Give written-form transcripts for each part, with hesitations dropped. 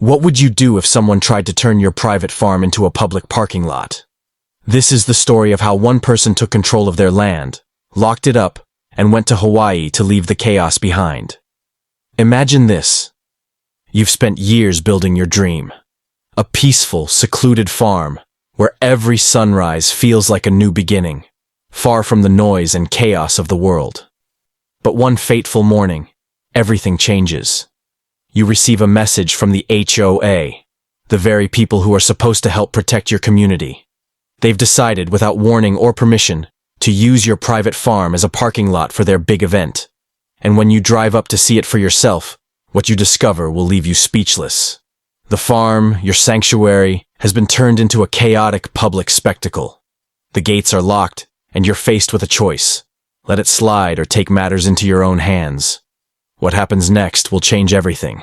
What would you do if someone tried to turn your private farm into a public parking lot? This is the story of how one person took control of their land, locked it up, and went to Hawaii to leave the chaos behind. Imagine this. You've spent years building your dream. A peaceful, secluded farm where every sunrise feels like a new beginning, far from the noise and chaos of the world. But one fateful morning, everything changes. You receive a message from the HOA, the very people who are supposed to help protect your community. They've decided, without warning or permission, to use your private farm as a parking lot for their big event. And when you drive up to see it for yourself, what you discover will leave you speechless. The farm, your sanctuary, has been turned into a chaotic public spectacle. The gates are locked, and you're faced with a choice. Let it slide or take matters into your own hands. What happens next will change everything.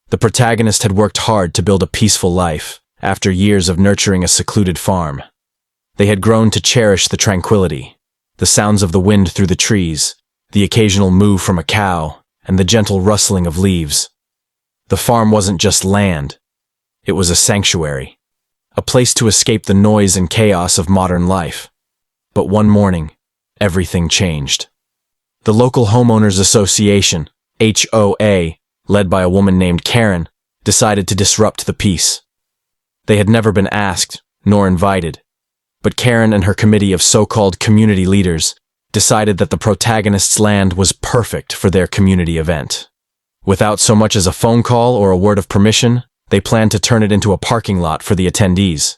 The protagonist had worked hard to build a peaceful life after years of nurturing a secluded farm. They had grown to cherish the tranquility, the sounds of the wind through the trees, the occasional moo from a cow, and the gentle rustling of leaves. The farm wasn't just land. It was a sanctuary, a place to escape the noise and chaos of modern life. But one morning, everything changed. The local homeowners association, HOA, led by a woman named Karen, decided to disrupt the peace. They had never been asked, nor invited, but Karen and her committee of so-called community leaders decided that the protagonist's land was perfect for their community event. Without so much as a phone call or a word of permission, they planned to turn it into a parking lot for the attendees.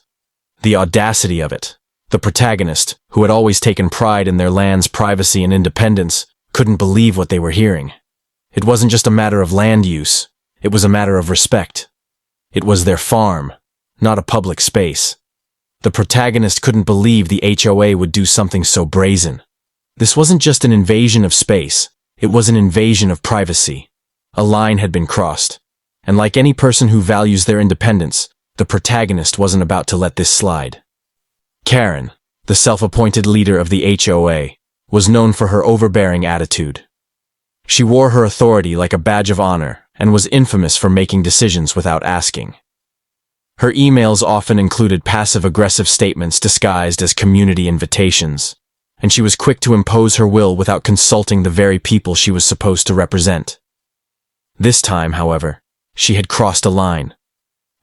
The audacity of it. The protagonist, who had always taken pride in their land's privacy and independence, couldn't believe what they were hearing. It wasn't just a matter of land use, it was a matter of respect. It was their farm, not a public space. The protagonist couldn't believe the HOA would do something so brazen. This wasn't just an invasion of space, it was an invasion of privacy. A line had been crossed, and like any person who values their independence, the protagonist wasn't about to let this slide. Karen, the self-appointed leader of the HOA, was known for her overbearing attitude. She wore her authority like a badge of honor and was infamous for making decisions without asking. Her emails often included passive-aggressive statements disguised as community invitations, and she was quick to impose her will without consulting the very people she was supposed to represent. This time, however, she had crossed a line.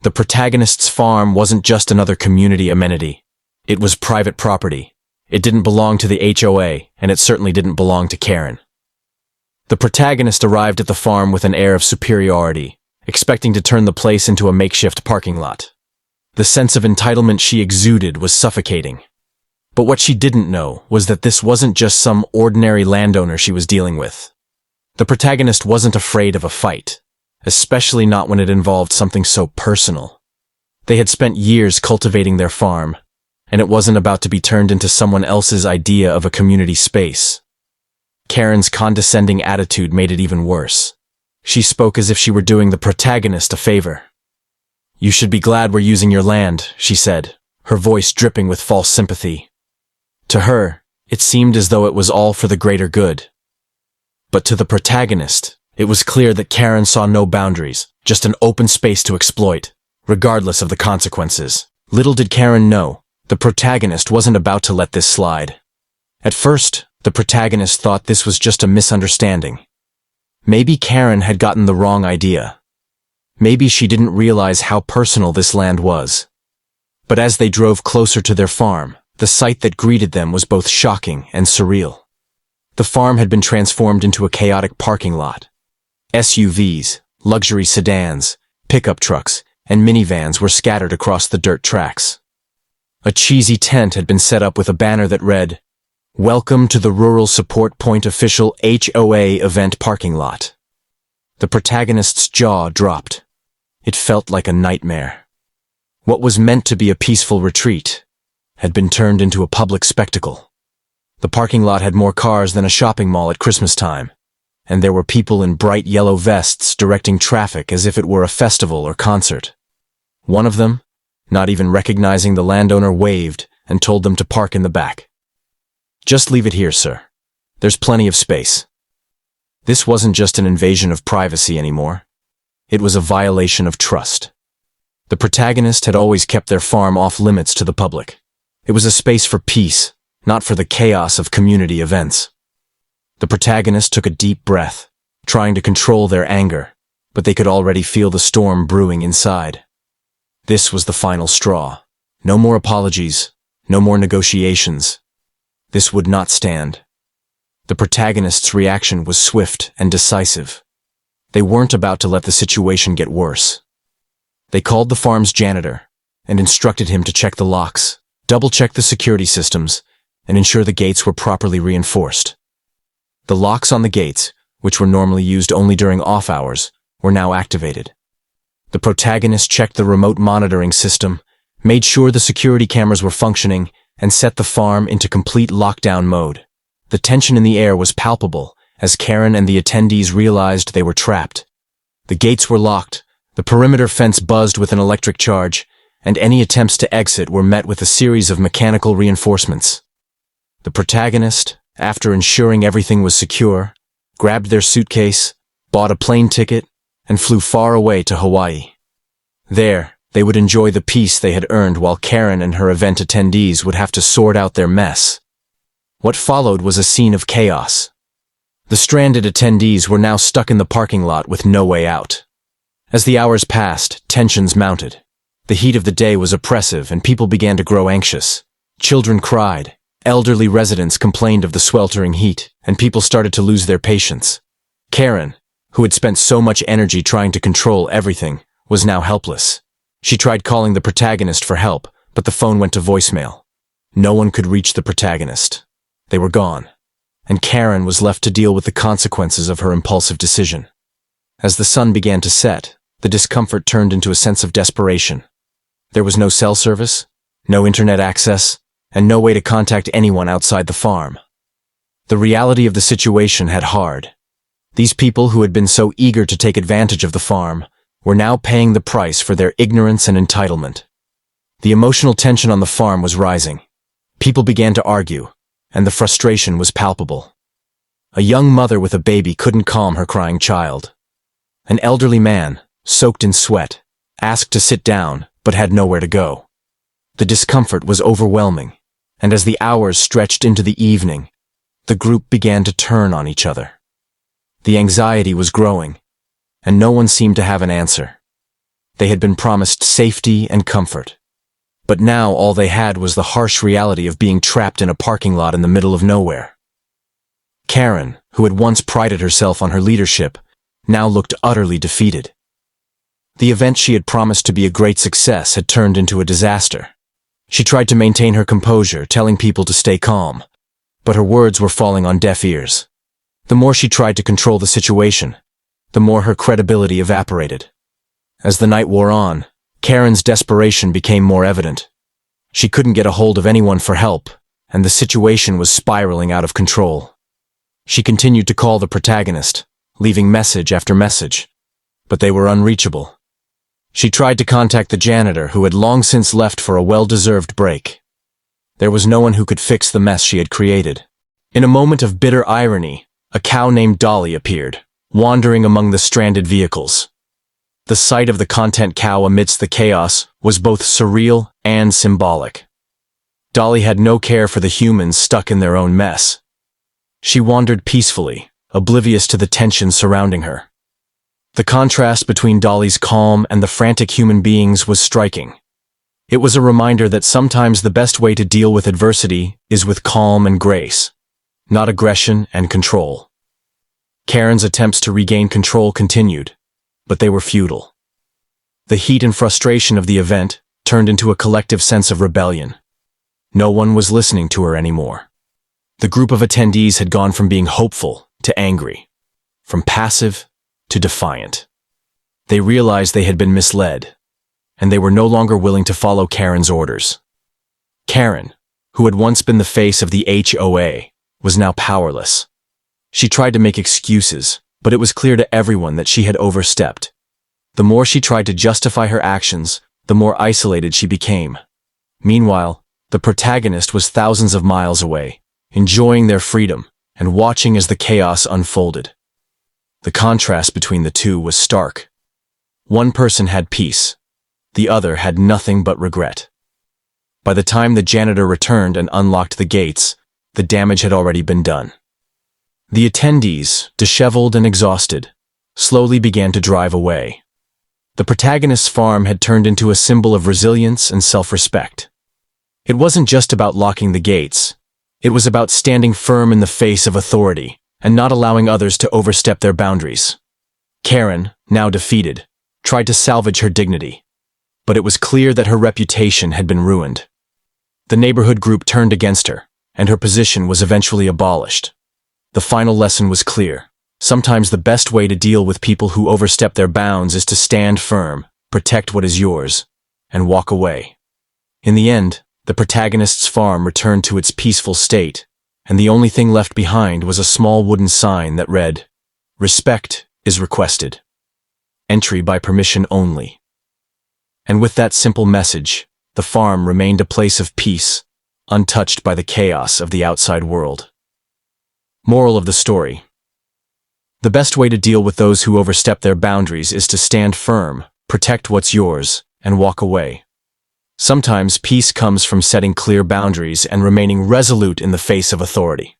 The protagonist's farm wasn't just another community amenity. It was private property. It didn't belong to the HOA, and it certainly didn't belong to Karen. The protagonist arrived at the farm with an air of superiority, expecting to turn the place into a makeshift parking lot. The sense of entitlement she exuded was suffocating. But what she didn't know was that this wasn't just some ordinary landowner she was dealing with. The protagonist wasn't afraid of a fight, especially not when it involved something so personal. They had spent years cultivating their farm, and it wasn't about to be turned into someone else's idea of a community space. Karen's condescending attitude made it even worse. She spoke as if she were doing the protagonist a favor. "You should be glad we're using your land," she said, her voice dripping with false sympathy. To her, it seemed as though it was all for the greater good. But to the protagonist, it was clear that Karen saw no boundaries, just an open space to exploit, regardless of the consequences. Little did Karen know, the protagonist wasn't about to let this slide. At first, the protagonist thought this was just a misunderstanding. Maybe Karen had gotten the wrong idea. Maybe she didn't realize how personal this land was. But as they drove closer to their farm, the sight that greeted them was both shocking and surreal. The farm had been transformed into a chaotic parking lot. SUVs, luxury sedans, pickup trucks, and minivans were scattered across the dirt tracks. A cheesy tent had been set up with a banner that read, "Welcome to the Rural Support Point Official HOA Event Parking Lot." The protagonist's jaw dropped. It felt like a nightmare. What was meant to be a peaceful retreat had been turned into a public spectacle. The parking lot had more cars than a shopping mall at Christmas time, and there were people in bright yellow vests directing traffic as if it were a festival or concert. One of them, not even recognizing the landowner, waved and told them to park in the back. "Just leave it here, sir. There's plenty of space." This wasn't just an invasion of privacy anymore. It was a violation of trust. The protagonist had always kept their farm off limits to the public. It was a space for peace, not for the chaos of community events. The protagonist took a deep breath, trying to control their anger, but they could already feel the storm brewing inside. This was the final straw. No more apologies, no more negotiations. This would not stand. The protagonist's reaction was swift and decisive. They weren't about to let the situation get worse. They called the farm's janitor and instructed him to check the locks, double-check the security systems, and ensure the gates were properly reinforced. The locks on the gates, which were normally used only during off hours, were now activated. The protagonist checked the remote monitoring system, made sure the security cameras were functioning, and set the farm into complete lockdown mode. The tension in the air was palpable as Karen and the attendees realized they were trapped. The gates were locked, the perimeter fence buzzed with an electric charge, and any attempts to exit were met with a series of mechanical reinforcements. The protagonist, after ensuring everything was secure, grabbed their suitcase, bought a plane ticket, and flew far away to Hawaii. There, they would enjoy the peace they had earned while Karen and her event attendees would have to sort out their mess. What followed was a scene of chaos. The stranded attendees were now stuck in the parking lot with no way out. As the hours passed, tensions mounted. The heat of the day was oppressive and people began to grow anxious. Children cried, elderly residents complained of the sweltering heat, and people started to lose their patience. Karen, who had spent so much energy trying to control everything, was now helpless. She tried calling the protagonist for help, but the phone went to voicemail. No one could reach the protagonist. They were gone, and Karen was left to deal with the consequences of her impulsive decision. As the sun began to set, the discomfort turned into a sense of desperation. There was no cell service, no internet access, and no way to contact anyone outside the farm. The reality of the situation hit hard. These people who had been so eager to take advantage of the farm were now paying the price for their ignorance and entitlement. The emotional tension on the farm was rising. People began to argue, and the frustration was palpable. A young mother with a baby couldn't calm her crying child. An elderly man, soaked in sweat, asked to sit down but had nowhere to go. The discomfort was overwhelming, and as the hours stretched into the evening, the group began to turn on each other. The anxiety was growing, and no one seemed to have an answer. They had been promised safety and comfort, but now all they had was the harsh reality of being trapped in a parking lot in the middle of nowhere. Karen, who had once prided herself on her leadership, now looked utterly defeated. The event she had promised to be a great success had turned into a disaster. She tried to maintain her composure, telling people to stay calm, but her words were falling on deaf ears. The more she tried to control the situation, the more her credibility evaporated. As the night wore on, Karen's desperation became more evident. She couldn't get a hold of anyone for help, and the situation was spiraling out of control. She continued to call the protagonist, leaving message after message, but they were unreachable. She tried to contact the janitor, who had long since left for a well-deserved break. There was no one who could fix the mess she had created. In a moment of bitter irony, a cow named Dolly appeared, wandering among the stranded vehicles. The sight of the content cow amidst the chaos was both surreal and symbolic. Dolly had no care for the humans stuck in their own mess. She wandered peacefully, oblivious to the tension surrounding her. The contrast between Dolly's calm and the frantic human beings was striking. It was a reminder that sometimes the best way to deal with adversity is with calm and grace, not aggression and control. Karen's attempts to regain control continued, but they were futile. The heat and frustration of the event turned into a collective sense of rebellion. No one was listening to her anymore. The group of attendees had gone from being hopeful to angry, from passive to defiant. They realized they had been misled, and they were no longer willing to follow Karen's orders. Karen, who had once been the face of the HOA, was now powerless. She tried to make excuses, but it was clear to everyone that she had overstepped. The more she tried to justify her actions, the more isolated she became. Meanwhile, the protagonist was thousands of miles away, enjoying their freedom and watching as the chaos unfolded. The contrast between the two was stark. One person had peace. The other had nothing but regret. By the time the janitor returned and unlocked the gates, the damage had already been done. The attendees, disheveled and exhausted, slowly began to drive away. The protagonist's farm had turned into a symbol of resilience and self-respect. It wasn't just about locking the gates. It was about standing firm in the face of authority and not allowing others to overstep their boundaries. Karen, now defeated, tried to salvage her dignity, but it was clear that her reputation had been ruined. The neighborhood group turned against her, and her position was eventually abolished. The final lesson was clear. Sometimes the best way to deal with people who overstep their bounds is to stand firm, protect what is yours, and walk away. In the end, the protagonist's farm returned to its peaceful state, and the only thing left behind was a small wooden sign that read, "Respect is requested. Entry by permission only." And with that simple message, the farm remained a place of peace, untouched by the chaos of the outside world. Moral of the story: the best way to deal with those who overstep their boundaries is to stand firm, protect what's yours, and walk away. Sometimes peace comes from setting clear boundaries and remaining resolute in the face of authority.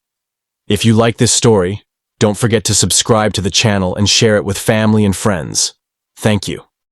If you like this story, don't forget to subscribe to the channel and share it with family and friends. Thank you.